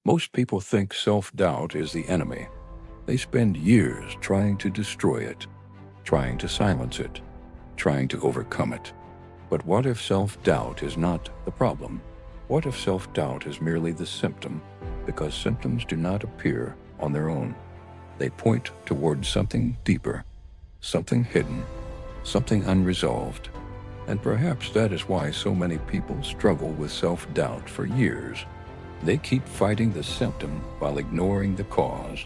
Most people think self-doubt is the enemy. They spend years trying to destroy it, trying to silence it, trying to overcome it. But what if self-doubt is not the problem? What if self-doubt is merely the symptom? Because symptoms do not appear on their own. They point towards something deeper, something hidden, something unresolved. And perhaps that is why so many people struggle with self-doubt for years. They keep fighting the symptom while ignoring the cause.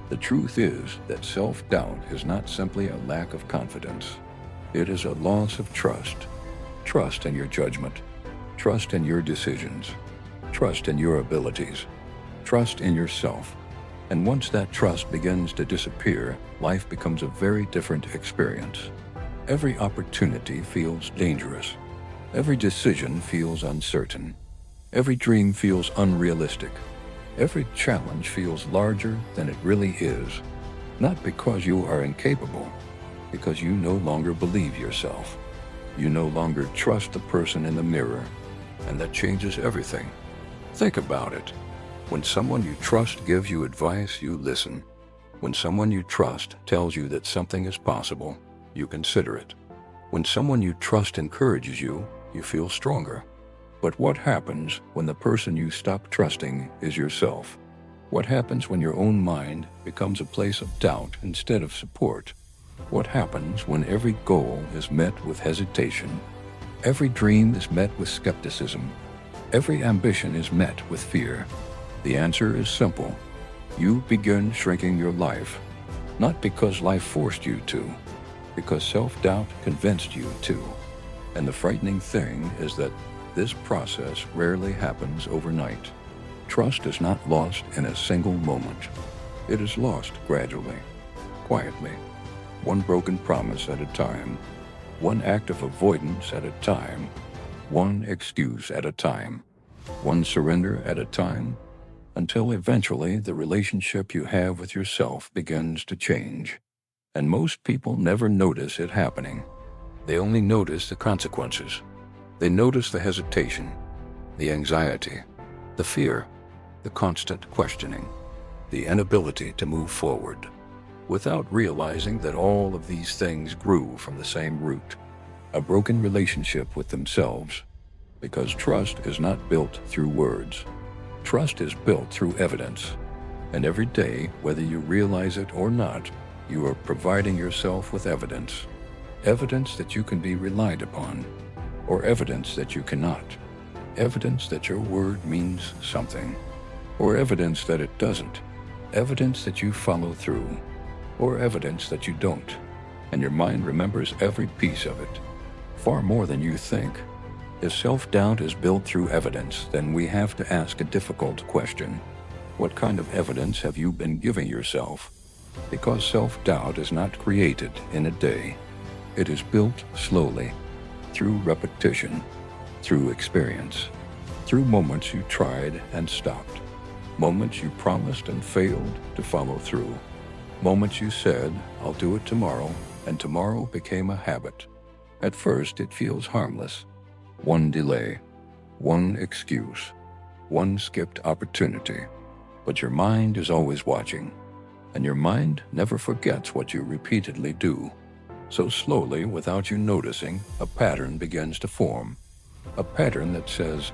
The truth is that self-doubt is not simply a lack of confidence. It is a loss of trust. Trust in your judgment. Trust in your decisions. Trust in your abilities. Trust in yourself. And once that trust begins to disappear, life becomes a very different experience. Every opportunity feels dangerous. Every decision feels uncertain. Every dream feels unrealistic. Every challenge feels larger than it really is. Not because you are incapable, because you no longer believe yourself. You no longer trust the person in the mirror, and that changes everything. Think about it. When someone you trust gives you advice, you listen. When someone you trust tells you that something is possible, you consider it. When someone you trust encourages you, you feel stronger. But what happens when the person you stop trusting is yourself? What happens when your own mind becomes a place of doubt instead of support? What happens when every goal is met with hesitation? Every dream is met with skepticism. Every ambition is met with fear. The answer is simple. You begin shrinking your life, not because life forced you to, because self-doubt convinced you to. And the frightening thing is that this process rarely happens overnight. Trust is not lost in a single moment. It is lost gradually, quietly, one broken promise at a time, one act of avoidance at a time, one excuse at a time, one surrender at a time, until eventually the relationship you have with yourself begins to change. And most people never notice it happening. They only notice the consequences. They notice the hesitation, the anxiety, the fear, the constant questioning, the inability to move forward, without realizing that all of these things grew from the same root, a broken relationship with themselves. Because trust is not built through words. Trust is built through evidence. And every day, whether you realize it or not, you are providing yourself with evidence. Evidence that you can be relied upon, or evidence that you cannot. Evidence that your word means something, or evidence that it doesn't. Evidence that you follow through, or evidence that you don't. And your mind remembers every piece of it, far more than you think. If self-doubt is built through evidence, then we have to ask a difficult question. What kind of evidence have you been giving yourself? Because self-doubt is not created in a day. It is built slowly, through repetition, through experience, through moments you tried and stopped, moments you promised and failed to follow through, moments you said, "I'll do it tomorrow," and tomorrow became a habit. At first, it feels harmless. One delay, one excuse, one skipped opportunity. But your mind is always watching, and your mind never forgets what you repeatedly do. So slowly, without you noticing, a pattern begins to form. A pattern that says,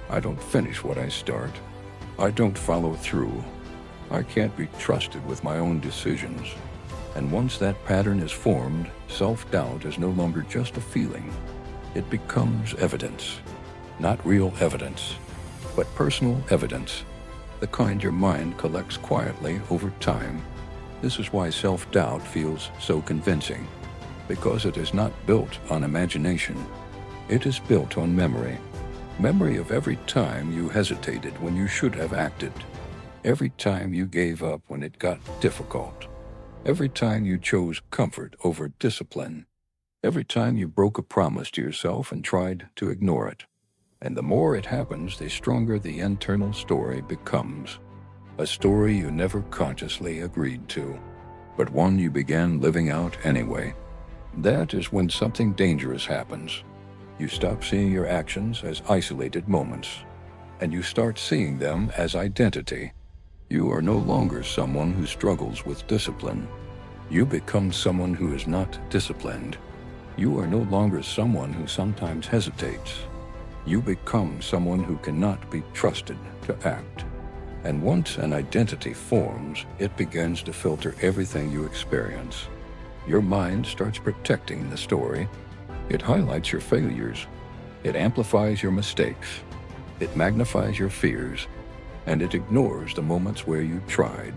"I don't finish what I start. I don't follow through. I can't be trusted with my own decisions." And once that pattern is formed, self-doubt is no longer just a feeling. It becomes evidence. Not real evidence, but personal evidence. The kind your mind collects quietly over time. This is why self-doubt feels so convincing. Because it is not built on imagination. It is built on memory. Memory of every time you hesitated when you should have acted. Every time you gave up when it got difficult. Every time you chose comfort over discipline. Every time you broke a promise to yourself and tried to ignore it. And the more it happens, the stronger the internal story becomes. A story you never consciously agreed to, but one you began living out anyway. That is when something dangerous happens. You stop seeing your actions as isolated moments. and you start seeing them as identity. You are no longer someone who struggles with discipline. You become someone who is not disciplined. You are no longer someone who sometimes hesitates. You become someone who cannot be trusted to act. And once an identity forms, it begins to filter everything you experience. Your mind starts protecting the story. It highlights your failures. It amplifies your mistakes. It magnifies your fears. And it ignores the moments where you tried,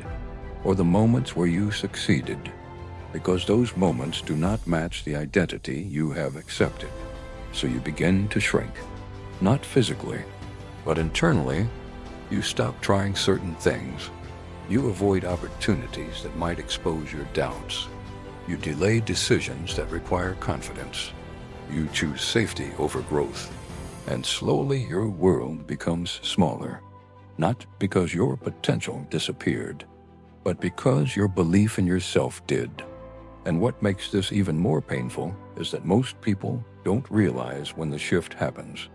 or the moments where you succeeded, because those moments do not match the identity you have accepted. So you begin to shrink, not physically, but internally. You stop trying certain things. You avoid opportunities that might expose your doubts. You delay decisions that require confidence. You choose safety over growth. And slowly your world becomes smaller, not because your potential disappeared, but because your belief in yourself did. And what makes this even more painful is that most people don't realize when the shift happens.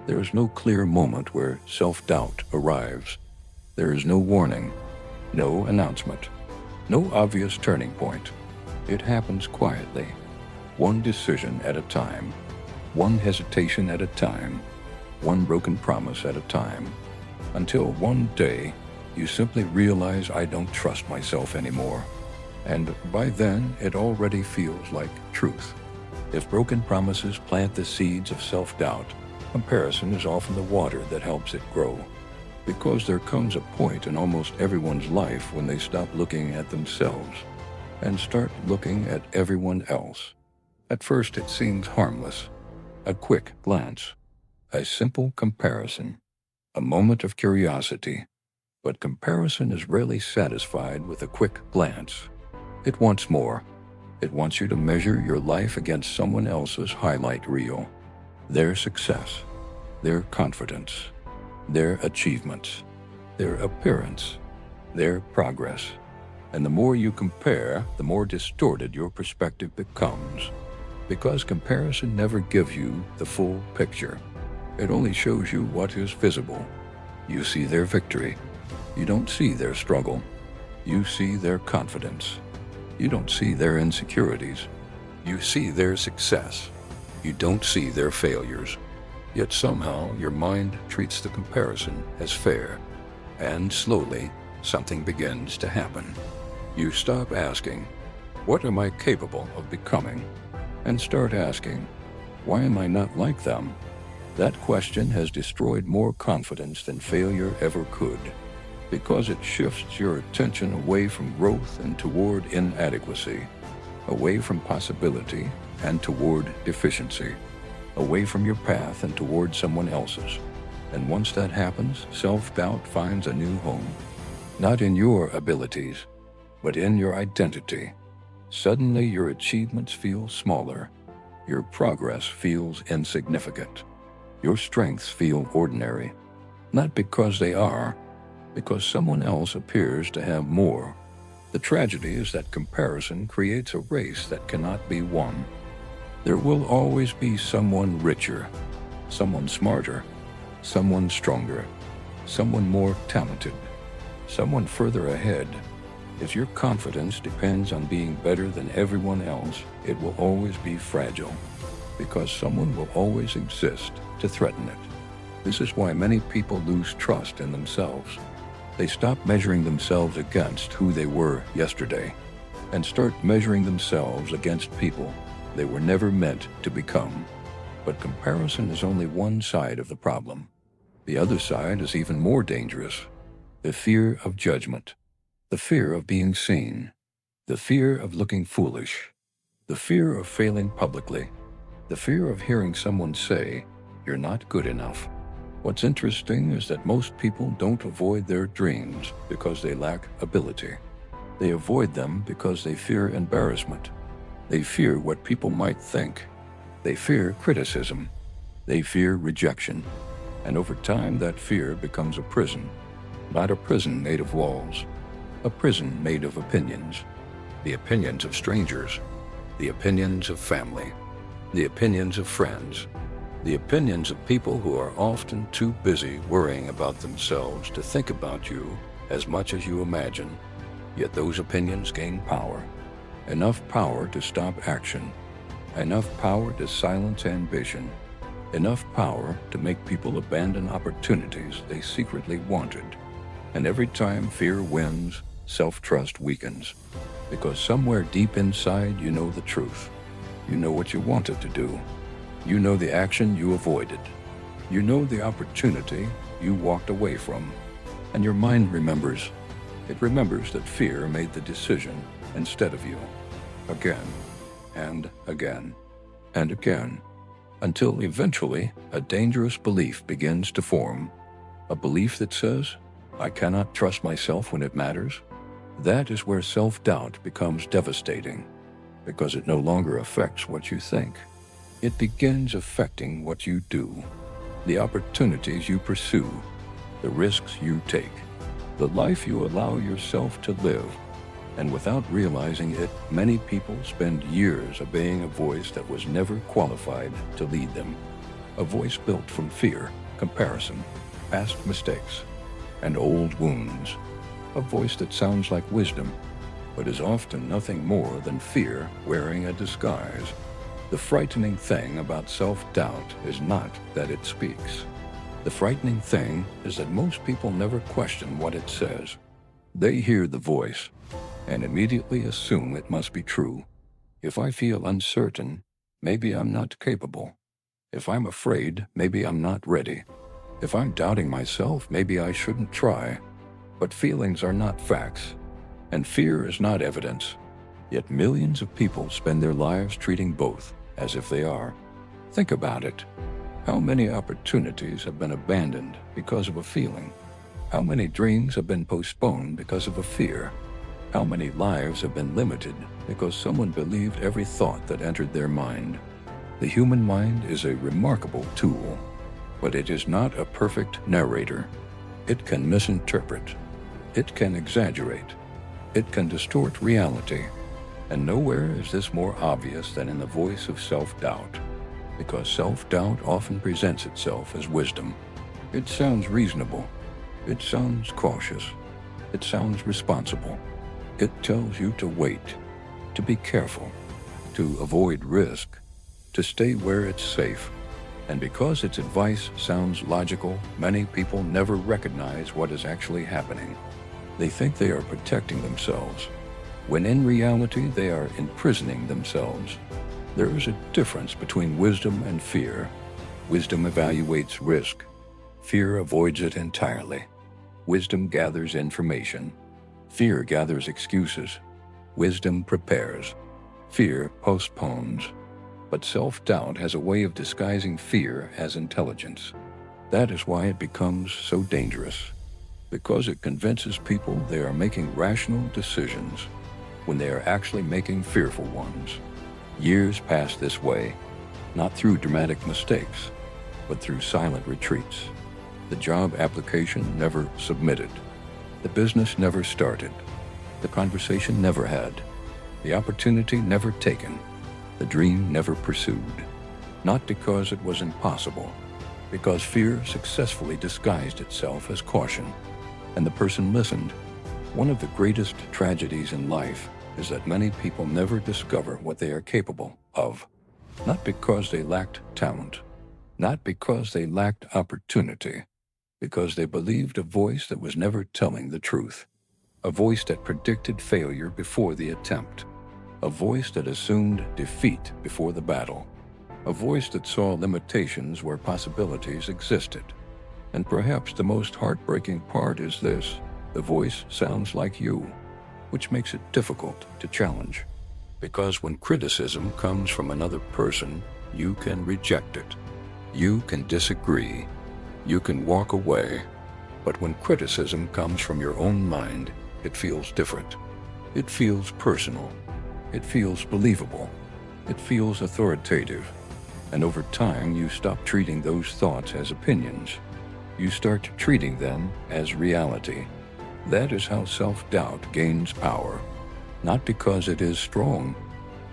There is no clear moment where self-doubt arrives. There is no warning, no announcement, no obvious turning point. It happens quietly, one decision at a time, one hesitation at a time, one broken promise at a time, until one day you simply realize, I don't trust myself anymore. And by then, it already feels like truth. If broken promises plant the seeds of self-doubt, comparison is often the water that helps it grow. Because there comes a point in almost everyone's life when they stop looking at themselves and start looking at everyone else. At first it seems harmless, a quick glance, a simple comparison, a moment of curiosity. But comparison is rarely satisfied with a quick glance. It wants more. It wants you to measure your life against someone else's highlight reel, their success, their confidence, their achievements, their appearance, their progress. And the more you compare, the more distorted your perspective becomes. Because comparison never gives you the full picture. It only shows you what is visible. You see their victory. You don't see their struggle. You see their confidence. You don't see their insecurities. You see their success. You don't see their failures. Yet somehow your mind treats the comparison as fair. And slowly, something begins to happen. You stop asking, what am I capable of becoming? And start asking, why am I not like them? That question has destroyed more confidence than failure ever could, because it shifts your attention away from growth and toward inadequacy, away from possibility and toward deficiency, away from your path and toward someone else's. And once that happens, self-doubt finds a new home, not in your abilities, but in your identity. Suddenly your achievements feel smaller, your progress feels insignificant, your strengths feel ordinary, not because they are, because someone else appears to have more. The tragedy is that comparison creates a race that cannot be won. There will always be someone richer, someone smarter, someone stronger, someone more talented, someone further ahead. If your confidence depends on being better than everyone else, it will always be fragile, because someone will always exist to threaten it. This is why many people lose trust in themselves. They stop measuring themselves against who they were yesterday and start measuring themselves against people they were never meant to become. But comparison is only one side of the problem. The other side is even more dangerous. The fear of judgment, the fear of being seen, the fear of looking foolish, the fear of failing publicly, the fear of hearing someone say, "You're not good enough." What's interesting is that most people don't avoid their dreams because they lack ability. They avoid them because they fear embarrassment. They fear what people might think. They fear criticism. They fear rejection. And over time, that fear becomes a prison. Not a prison made of walls, a prison made of opinions. The opinions of strangers, the opinions of family, the opinions of friends, The opinions of people who are often too busy worrying about themselves to think about you as much as you imagine. Yet those opinions gain power. Enough power to stop action. Enough power to silence ambition. Enough power to make people abandon opportunities they secretly wanted. And every time fear wins, self-trust weakens. Because somewhere deep inside you know the truth. You know what you wanted to do. You know the action you avoided. You know the opportunity you walked away from. And your mind remembers. It remembers that fear made the decision instead of you. Again, and again, and again. Until eventually a dangerous belief begins to form. A belief that says, I cannot trust myself when it matters. That is where self-doubt becomes devastating, because it no longer affects what you think. It begins affecting what you do, the opportunities you pursue, the risks you take, the life you allow yourself to live. And without realizing it, many people spend years obeying a voice that was never qualified to lead them. A voice built from fear, comparison, past mistakes, and old wounds. A voice that sounds like wisdom, but is often nothing more than fear wearing a disguise. The frightening thing about self-doubt is not that it speaks. The frightening thing is that most people never question what it says. They hear the voice and immediately assume it must be true. If I feel uncertain, maybe I'm not capable. If I'm afraid, maybe I'm not ready. If I'm doubting myself, maybe I shouldn't try. But feelings are not facts, and fear is not evidence. Yet millions of people spend their lives treating both as if they are. Think about it. How many opportunities have been abandoned because of a feeling? How many dreams have been postponed because of a fear? How many lives have been limited because someone believed every thought that entered their mind? The human mind is a remarkable tool, but it is not a perfect narrator. It can misinterpret. It can exaggerate. It can distort reality. And nowhere is this more obvious than in the voice of self-doubt, because self-doubt often presents itself as wisdom. It sounds reasonable. It sounds cautious. It sounds responsible. It tells you to wait, to be careful, to avoid risk, to stay where it's safe. And because its advice sounds logical, many people never recognize what is actually happening. They think they are protecting themselves, when in reality they are imprisoning themselves. There is a difference between wisdom and fear. Wisdom evaluates risk. Fear avoids it entirely. Wisdom gathers information. Fear gathers excuses. Wisdom prepares. Fear postpones. But self-doubt has a way of disguising fear as intelligence. That is why it becomes so dangerous, because it convinces people they are making rational decisions when they are actually making fearful ones. Years pass this way, not through dramatic mistakes, but through silent retreats. The job application never submitted. The business never started. The conversation never had. The opportunity never taken. The dream never pursued. Not because it was impossible, because fear successfully disguised itself as caution, and the person listened. One of the greatest tragedies in life is that many people never discover what they are capable of, not because they lacked talent, not because they lacked opportunity, because they believed a voice that was never telling the truth, a voice that predicted failure before the attempt, a voice that assumed defeat before the battle, a voice that saw limitations where possibilities existed. And perhaps the most heartbreaking part is this: the voice sounds like you, which makes it difficult to challenge. Because when criticism comes from another person, you can reject it. You can disagree. You can walk away. But when criticism comes from your own mind, it feels different. It feels personal. It feels believable. It feels authoritative. And over time, you stop treating those thoughts as opinions. You start treating them as reality. That is how self-doubt gains power. Not because it is strong,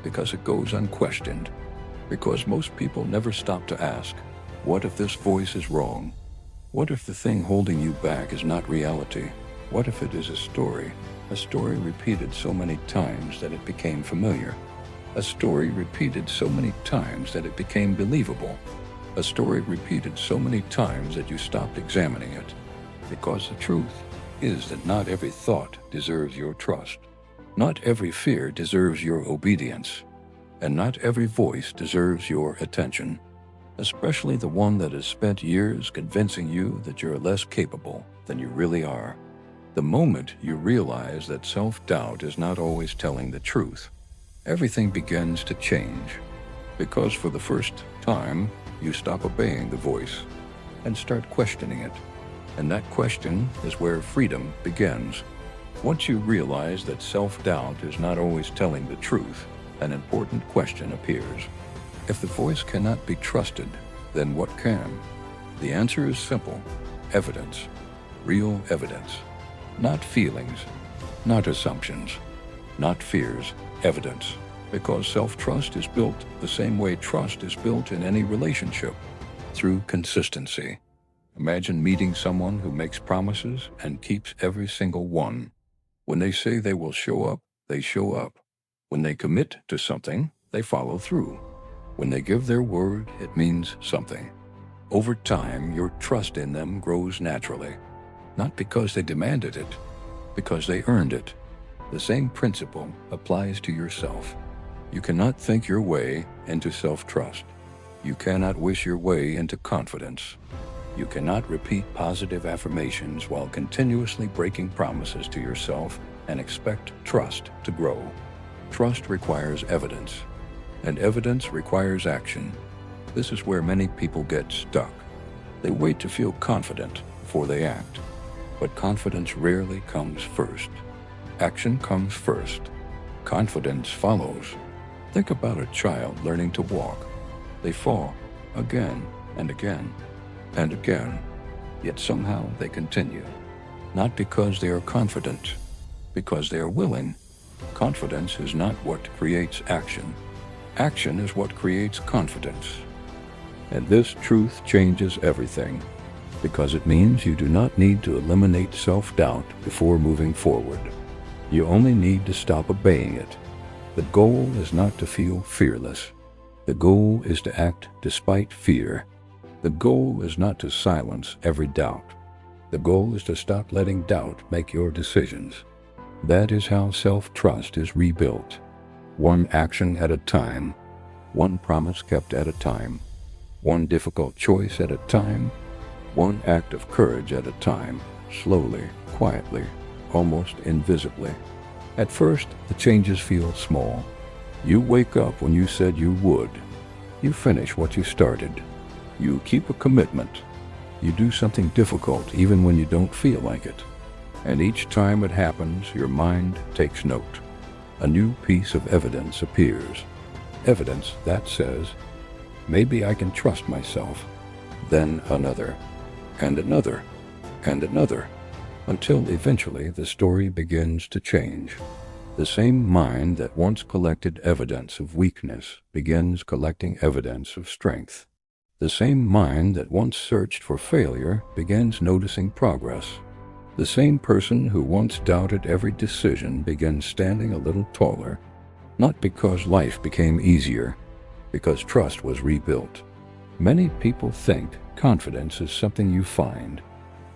because it goes unquestioned. Because most people never stop to ask, What if this voice is wrong? What if the thing holding you back is not reality? What if it is a story repeated so many times that it became familiar? A story repeated so many times that it became believable. A story repeated so many times that you stopped examining it. Because the truth is that not every thought deserves your trust. Not every fear deserves your obedience. And not every voice deserves your attention. Especially the one that has spent years convincing you that you're less capable than you really are. The moment you realize that self-doubt is not always telling the truth, everything begins to change. Because for the first time, you stop obeying the voice and start questioning it. And that question is where freedom begins. Once you realize that self-doubt is not always telling the truth, an important question appears. If the voice cannot be trusted, then what can? The answer is simple. Evidence. Real evidence. Not feelings. Not assumptions. Not fears. Evidence. Because self-trust is built the same way trust is built in any relationship. Through consistency. Imagine meeting someone who makes promises and keeps every single one. When they say they will show up, they show up. When they commit to something, they follow through. When they give their word, it means something. Over time, your trust in them grows naturally. Not because they demanded it, because they earned it. The same principle applies to yourself. You cannot think your way into self-trust. You cannot wish your way into confidence. You cannot repeat positive affirmations while continuously breaking promises to yourself and expect trust to grow. Trust requires evidence. And evidence requires action. This is where many people get stuck. They wait to feel confident before they act. But confidence rarely comes first. Action comes first. Confidence follows. Think about a child learning to walk. They fall again and again and again, yet somehow they continue. Not because they are confident, because they are willing. Confidence is not what creates action. Action is what creates confidence. And this truth changes everything, because it means you do not need to eliminate self-doubt before moving forward. You only need to stop obeying it. The goal is not to feel fearless. The goal is to act despite fear. The goal is not to silence every doubt. The goal is to stop letting doubt make your decisions. That is how self-trust is rebuilt. One action at a time, one promise kept at a time, one difficult choice at a time, one act of courage at a time, slowly, quietly, almost invisibly. At first, the changes feel small. You wake up when you said you would. You finish what you started. You keep a commitment. You do something difficult even when you don't feel like it. And each time it happens, your mind takes note. A new piece of evidence appears. Evidence that says, maybe I can trust myself. Then another, and another, and another, until eventually the story begins to change. The same mind that once collected evidence of weakness begins collecting evidence of strength. The same mind that once searched for failure begins noticing progress. The same person who once doubted every decision begins standing a little taller, not because life became easier, because trust was rebuilt. Many people think confidence is something you find,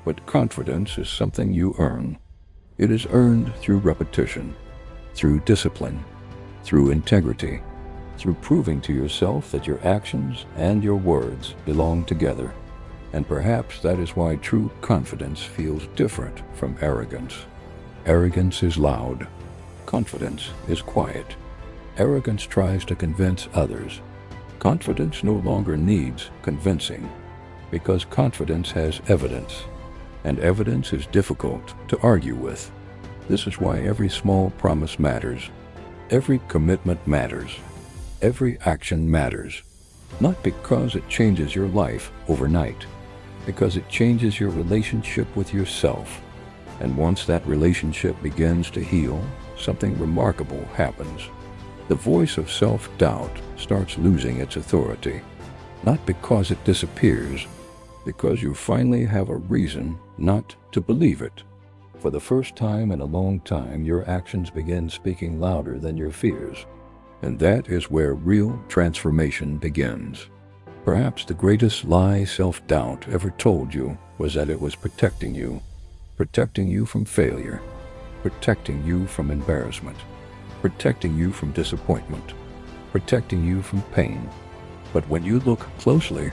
but confidence is something you earn. It is earned through repetition, through discipline, through integrity, through proving to yourself that your actions and your words belong together. And perhaps that is why true confidence feels different from arrogance. Arrogance is loud. Confidence is quiet. Arrogance tries to convince others. Confidence no longer needs convincing, because confidence has evidence, and evidence is difficult to argue with. This is why every small promise matters. Every commitment matters. Every action matters. Not because it changes your life overnight, because it changes your relationship with yourself. And once that relationship begins to heal, something remarkable happens. The voice of self-doubt starts losing its authority. Not because it disappears, because you finally have a reason not to believe it. For the first time in a long time, your actions begin speaking louder than your fears. And that is where real transformation begins. Perhaps the greatest lie self-doubt ever told you was that it was protecting you from failure, protecting you from embarrassment, protecting you from disappointment, protecting you from pain. But when you look closely,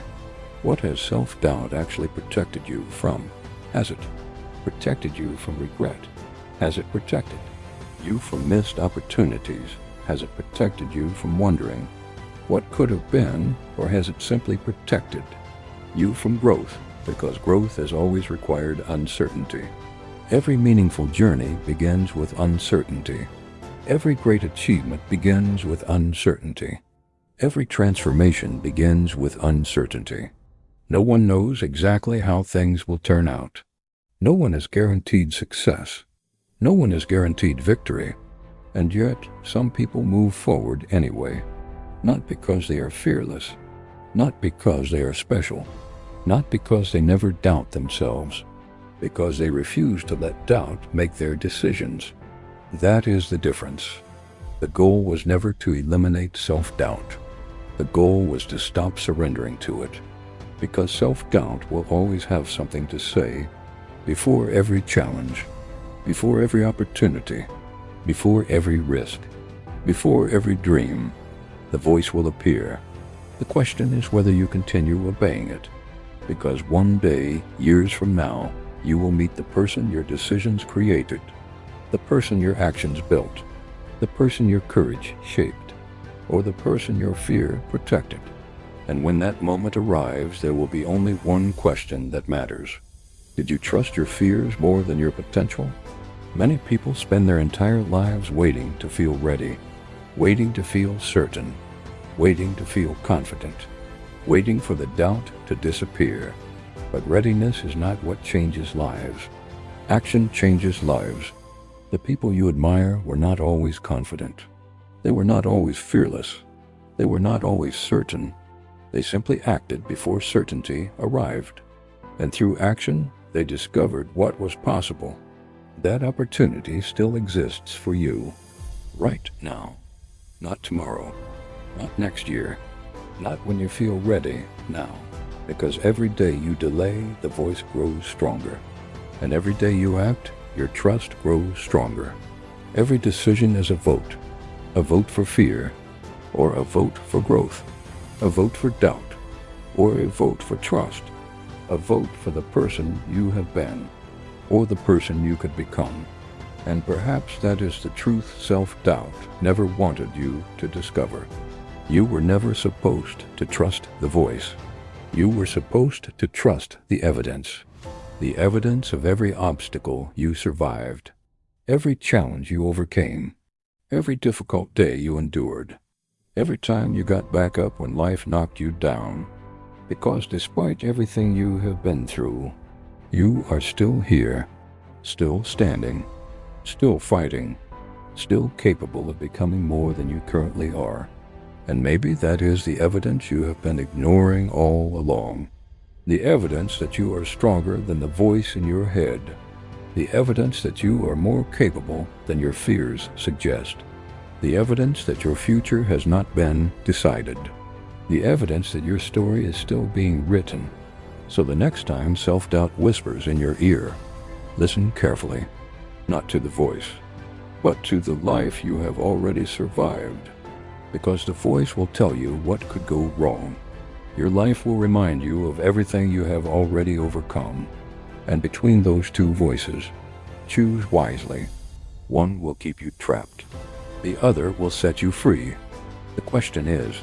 what has self-doubt actually protected you from? Has it protected you from regret? Has it protected you from missed opportunities? Has it protected you from wondering what could have been? Or has it simply protected you from growth? Because growth has always required uncertainty. Every meaningful journey begins with uncertainty. Every great achievement begins with uncertainty. Every transformation begins with uncertainty. No one knows exactly how things will turn out. No one is guaranteed success. No one is guaranteed victory. And yet, some people move forward anyway. Not because they are fearless. Not because they are special. Not because they never doubt themselves. Because they refuse to let doubt make their decisions. That is the difference. The goal was never to eliminate self-doubt. The goal was to stop surrendering to it. Because self-doubt will always have something to say before every challenge, before every opportunity, before every risk, before every dream. The voice will appear. The question is whether you continue obeying it. Because one day, years from now, you will meet the person your decisions created, the person your actions built, the person your courage shaped, or the person your fear protected. And when that moment arrives, there will be only one question that matters. Did you trust your fears more than your potential? Many people spend their entire lives waiting to feel ready, waiting to feel certain, waiting to feel confident, waiting for the doubt to disappear. But readiness is not what changes lives. Action changes lives. The people you admire were not always confident. They were not always fearless. They were not always certain. They simply acted before certainty arrived. And through action, they discovered what was possible. That opportunity still exists for you, right now. Not tomorrow, not next year, not when you feel ready, now. Because every day you delay, the voice grows stronger. And every day you act, your trust grows stronger. Every decision is a vote for fear, or a vote for growth, a vote for doubt, or a vote for trust, a vote for the person you have been, or the person you could become. And perhaps that is the truth self-doubt never wanted you to discover. You were never supposed to trust the voice. You were supposed to trust the evidence of every obstacle you survived, every challenge you overcame, every difficult day you endured, every time you got back up when life knocked you down. Because despite everything you have been through, you are still here, still standing, still fighting, still capable of becoming more than you currently are. And maybe that is the evidence you have been ignoring all along. The evidence that you are stronger than the voice in your head. The evidence that you are more capable than your fears suggest. The evidence that your future has not been decided. The evidence that your story is still being written. So the next time self-doubt whispers in your ear, listen carefully, not to the voice, but to the life you have already survived. Because the voice will tell you what could go wrong. Your life will remind you of everything you have already overcome. And between those two voices, choose wisely. One will keep you trapped. The other will set you free. The question is,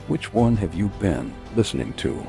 which one have you been listening to?